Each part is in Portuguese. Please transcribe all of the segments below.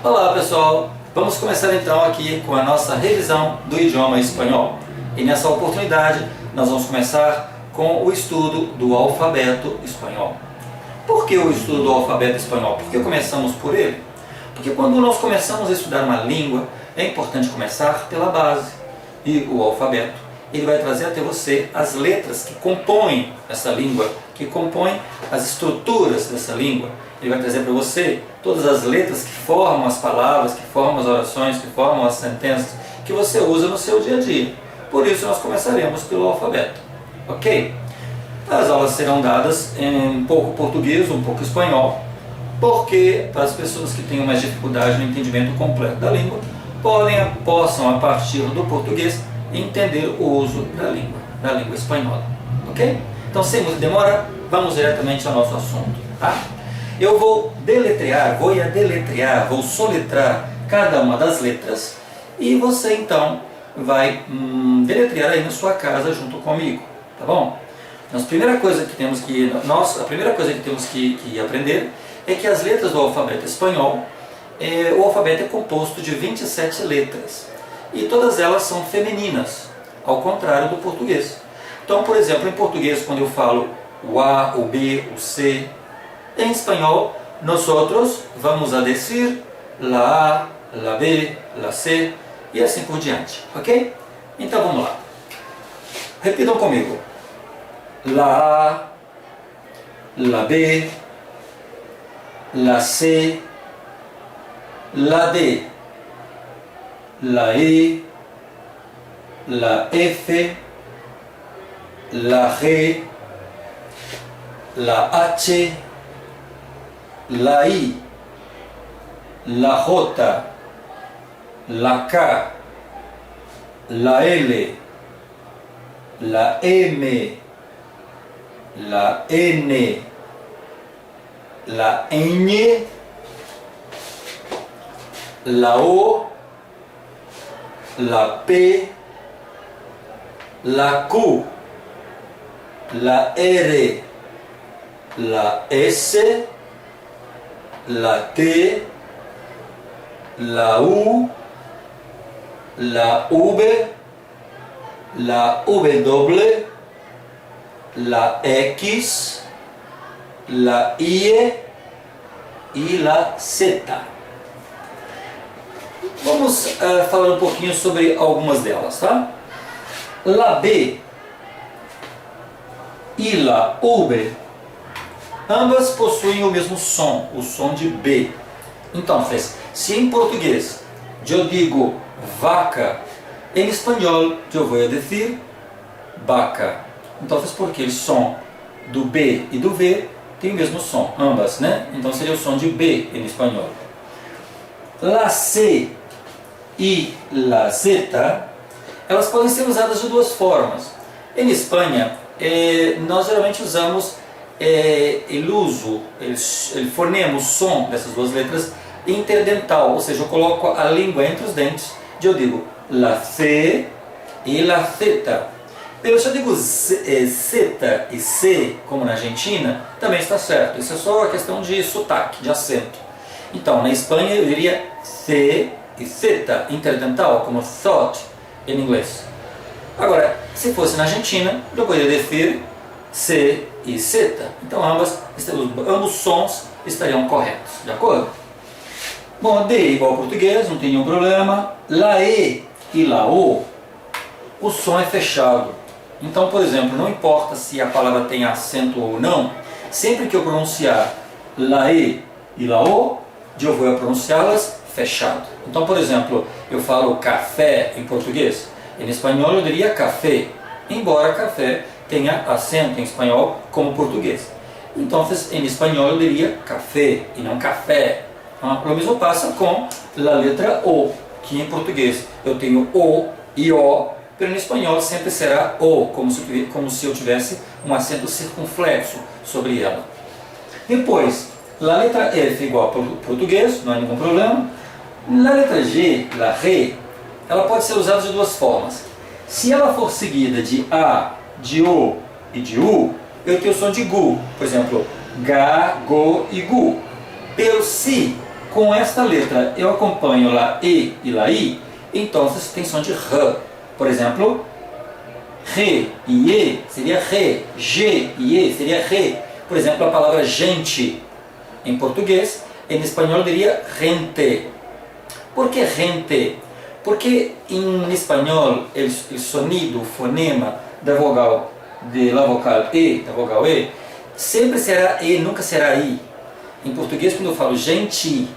Olá pessoal, vamos começar então aqui com a nossa revisão do idioma espanhol. E nessa oportunidade nós vamos começar com o estudo do alfabeto espanhol. Por que o estudo do alfabeto espanhol? Por que começamos por ele? Porque quando nós começamos a estudar uma língua, é importante começar pela base. E o alfabeto, ele vai trazer até você as letras que compõem essa língua, que compõem as estruturas dessa língua. Ele vai trazer para você todas as letras que formam as palavras, que formam as orações, que formam as sentenças que você usa no seu dia a dia. Por isso nós começaremos pelo alfabeto, ok? As aulas serão dadas em um pouco português, um pouco espanhol, porque para as pessoas que tenham mais dificuldade no entendimento completo da língua, possam a partir do português entender o uso da língua espanhola, ok? Então, sem muita demora, vamos diretamente ao nosso assunto, tá? Eu vou vou soletrar cada uma das letras e você então vai deletrear aí na sua casa junto comigo, tá bom? Então, a primeira coisa que temos que aprender é que as letras do alfabeto espanhol, o alfabeto é composto de 27 letras e todas elas são femininas, ao contrário do português. Então, por exemplo, em português, quando eu falo o A, o B, o C, em espanhol, nós vamos a decir la A, la B, la C e assim por diante, ok? Então vamos lá. Repitam comigo. La A, la B, la C, la D, la E, la F, la G, la H, la I, la J, la K, la L, la M, la N, la ñ, la O, la P, la Q, la R, la S, la T, la U, la V, la W, la X, la Y e la Z. Vamos falar um pouquinho sobre algumas delas, tá? La B e la V, ambas possuem o mesmo som, o som de B. Então, se em português eu digo vaca, em espanhol eu vou dizer vaca. Então, porque o som do B e do V tem o mesmo som, ambas, né? Então seria o som de B em espanhol. La C e la Z, elas podem ser usadas de duas formas. Em Espanha, nós geralmente usamos o fonema, o som dessas duas letras interdental, ou seja, eu coloco a língua entre os dentes e eu digo la C e la Z. Pero se eu digo Z e C, como na Argentina, também está certo. Isso é só uma questão de sotaque, de acento. Então, na Espanha eu diria C e Z, interdental, como thought em inglês. Agora, se fosse na Argentina, eu poderia dizer C e Z. Então, ambos sons estariam corretos, de acordo? Bom, D igual ao português, não tem nenhum problema. La E e la O, o som é fechado. Então, por exemplo, não importa se a palavra tem acento ou não, sempre que eu pronunciar la E e la O, eu vou pronunciá-las fechado. Então, por exemplo, eu falo café em português, em espanhol eu diria café, embora café tenha acento em espanhol como português. Então, em espanhol eu diria café e não café. O mesmo passa com a letra O, que em português eu tenho O e O, mas em espanhol sempre será O, como se eu tivesse um acento circunflexo sobre ela. Depois, a letra F igual ao português, não há nenhum problema. A letra G, la G, ela pode ser usada de duas formas. Se ela for seguida de A, de O e de U, eu tenho o som de GU. Por exemplo, Ga, Go e Gu. Pero se com esta letra eu acompanho lá E e lá I, então tem som de R. Por exemplo, Re e E seria Re, G e E seria Re. Por exemplo, a palavra gente em português, em espanhol diria gente. Por que gente? Porque em espanhol o sonido, o fonema da vogal E, da vogal E, sempre será E, nunca será I. Em português, quando eu falo gente,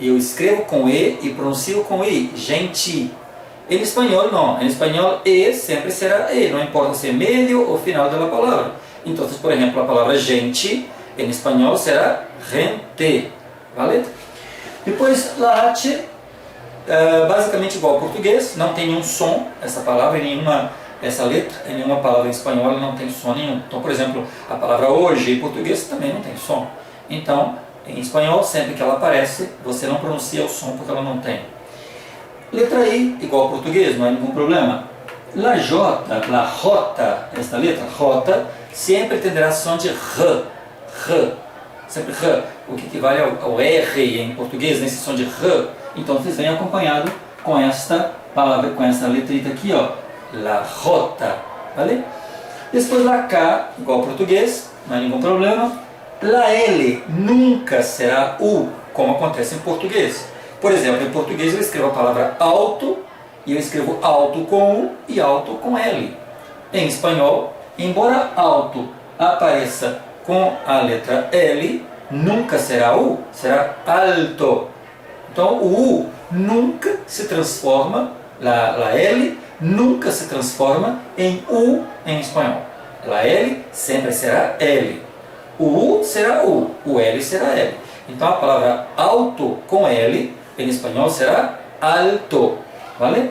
eu escrevo com E e pronuncio com I, gente. Em espanhol não, em espanhol E sempre será E, não importa se é meio ou final da palavra. Então, por exemplo, a palavra gente, em espanhol será gente, vale? Depois, la H, basicamente igual ao português, não tem nenhum som, essa palavra, essa letra, em nenhuma palavra em espanhol ela não tem som nenhum. Então, por exemplo, a palavra hoje em português também não tem som. Então, em espanhol, sempre que ela aparece, você não pronuncia o som porque ela não tem. Letra I, igual ao português, não há nenhum problema. La J, la J, esta letra, J, sempre terá som de R, R, sempre R, o que equivale ao R em português, nesse som de R. Então, vocês vêm acompanhado com esta palavra, com essa letrita aqui, ó, la J, vale? Depois la K, igual ao português, não há nenhum problema. La L nunca será U, como acontece em português. Por exemplo, em português eu escrevo a palavra alto, e eu escrevo alto com U e alto com L. Em espanhol, embora alto apareça com a letra L, nunca será U, será alto. Então o U nunca se transforma, a L nunca se transforma em U em espanhol. A L sempre será L. O U será U, o L será L. Então a palavra alto com L em espanhol será alto, vale?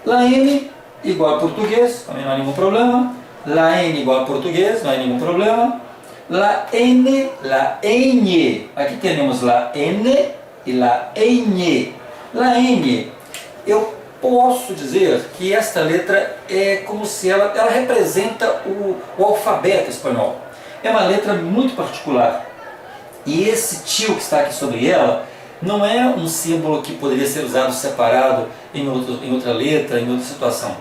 La N igual a português, também não há nenhum problema. La N igual a português, não há nenhum problema. La N, la N, aqui temos la N e la N. La N, eu posso dizer que esta letra é como se ela representa o alfabeto espanhol. É uma letra muito particular. E esse tio que está aqui sobre ela não é um símbolo que poderia ser usado separado em outra letra, em outra situação.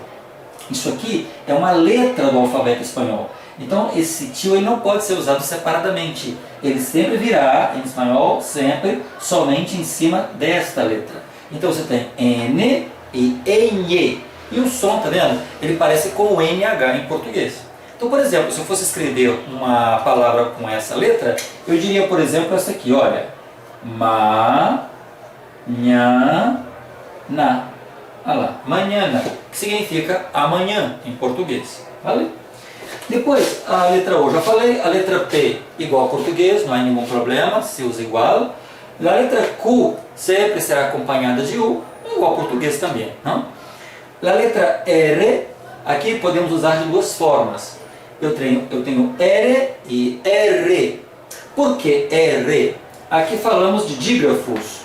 Isso aqui é uma letra do alfabeto espanhol. Então esse tio ele não pode ser usado separadamente. Ele sempre virá, em espanhol, sempre, somente em cima desta letra. Então você tem N e NE. E o som, tá vendo? Ele parece com o NH em português. Então, por exemplo, se eu fosse escrever uma palavra com essa letra, eu diria, por exemplo, essa aqui, olha. Mañana. Olha lá, manhana, que significa amanhã em português. Vale? Depois, a letra O, já falei, a letra P igual ao português, não há nenhum problema, se usa igual. A letra Q sempre será acompanhada de U, igual ao português também. Não? A letra R, aqui podemos usar de duas formas. Eu tenho R e R. Por que R? Aqui falamos de dígrafos.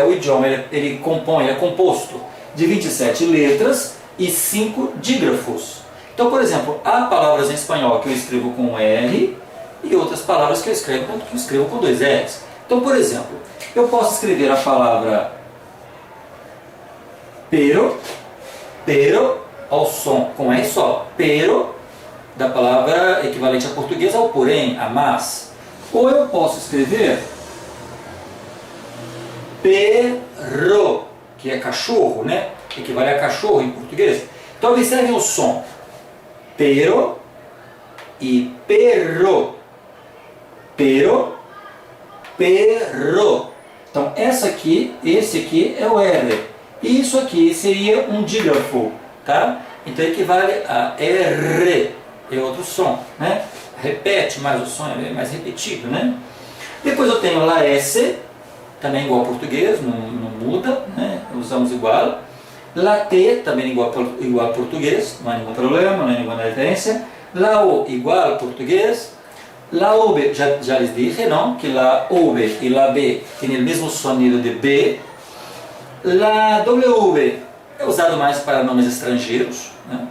O idioma ele é composto de 27 letras e 5 dígrafos. Então, por exemplo, há palavras em espanhol que eu escrevo com R e outras palavras que eu escrevo com 2 R's. Então, por exemplo, eu posso escrever a palavra pero ao som com R só, pero, da palavra equivalente a português ao porém, a mas. Ou eu posso escrever perro, que é cachorro, né? Equivale a cachorro em português. Então observem o som. Pero e perro. Pero, perro. Então esse aqui é o R. E isso aqui seria um dígrafo, tá? Então equivale a R. É outro som, né? Repete, mas o som é mais repetido, né? Depois eu tenho lá S, também igual ao português, não muda, né? Usamos igual. La T, também igual ao português, não há nenhum problema, não há nenhuma diferença. La O, igual ao português. La V, já les dije, não? Que la V e la B têm o mesmo sonido de B. La W é usado mais para nomes estrangeiros, né?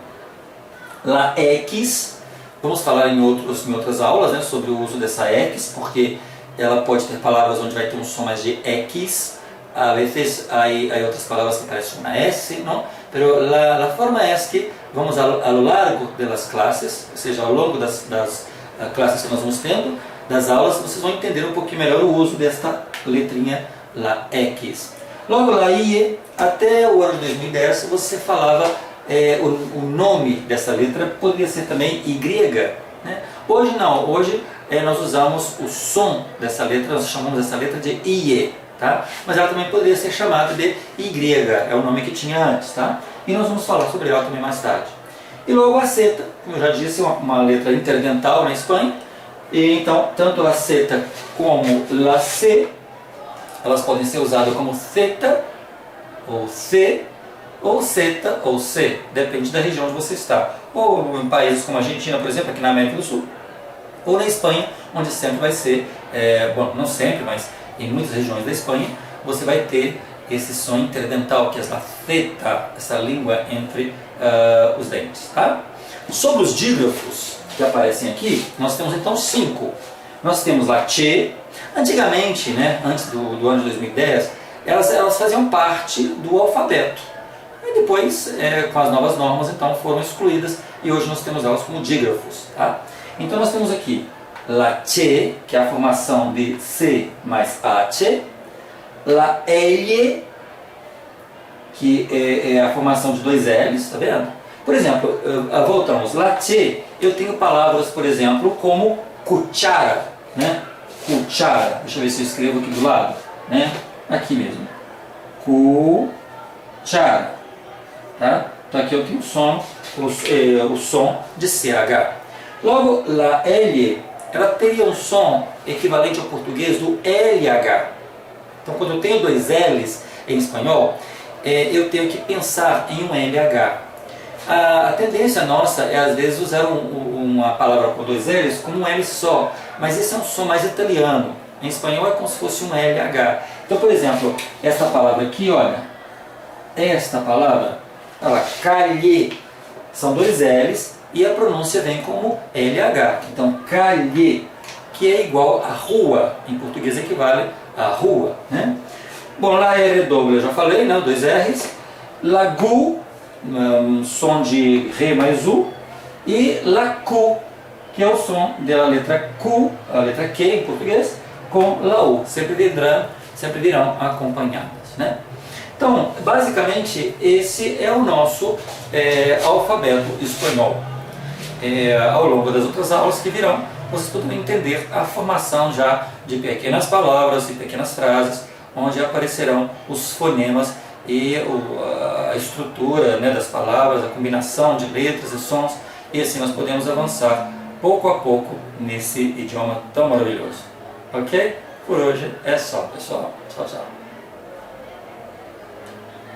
La X, vamos falar em outras aulas, né, sobre o uso dessa X, porque ela pode ter palavras onde vai ter um som mais de X, a vezes hay otras palabras que parecen una S, ¿no? Pero la forma es que vamos a lo largo das classes, ou seja, ao longo das classes que nós vamos tendo, das aulas, vocês vão entender um pouquinho melhor o uso desta letrinha, la X. Logo, la I, até o ano de 2010, você falava o nome dessa letra, poderia ser também Y, né? Hoje não, hoje nós usamos o som dessa letra, nós chamamos essa letra de IE, tá? Mas ela também poderia ser chamada de Y, é o nome que tinha antes, tá? E nós vamos falar sobre ela também mais tarde. E logo a seta, como eu já disse, uma letra interdental na Espanha, e então tanto a seta como la C, elas podem ser usadas como zeta, ou C, ou zeta, ou C, depende da região onde você está. Ou em países como a Argentina, por exemplo, aqui na América do Sul, ou na Espanha, onde sempre vai ser, bom, não sempre, mas em muitas regiões da Espanha, você vai ter esse som interdental, que é a zeta, essa língua entre os dentes. Tá? Sobre os dígrafos que aparecem aqui, nós temos então 5. Nós temos a che. Antigamente, né, antes do ano de 2010, elas faziam parte do alfabeto. E depois, com as novas normas, então foram excluídas e hoje nós temos elas como dígrafos. Tá? Então nós temos aqui la che, que é a formação de C mais H, la L, que é a formação de 2 L's, tá vendo? Por exemplo, voltamos, la che, eu tenho palavras, por exemplo, como cuchara, né? Cuchara, deixa eu ver se eu escrevo aqui do lado, né? Aqui mesmo, cuchara, tá? Então aqui eu tenho o som de CH. Logo, la L, ela teria um som equivalente ao português do LH. Então quando eu tenho 2 L's em espanhol, eu tenho que pensar em um LH. A tendência nossa é às vezes usar uma palavra com 2 L's como um L só, mas esse é um som mais italiano. Em espanhol é como se fosse um LH. Então, por exemplo, essa palavra aqui, olha, esta palavra, ela, calle, são 2 L's e a pronúncia vem como LH. Então, calle, que é igual a rua, em português equivale a rua, né? Bom, la R doble eu já falei, né? 2 R's. La gu, som de Ré mais U, e la Q, que é o som da letra Q, a letra Q em português, com la U, sempre virão acompanhadas, né? Então, basicamente, esse é o nosso alfabeto espanhol. Ao longo das outras aulas que virão, vocês poderão entender a formação já de pequenas palavras e pequenas frases, onde aparecerão os fonemas e a estrutura, né, das palavras, a combinação de letras e sons, e assim nós podemos avançar pouco a pouco nesse idioma tão maravilhoso. Ok? Por hoje é só, pessoal. Tchau, tchau.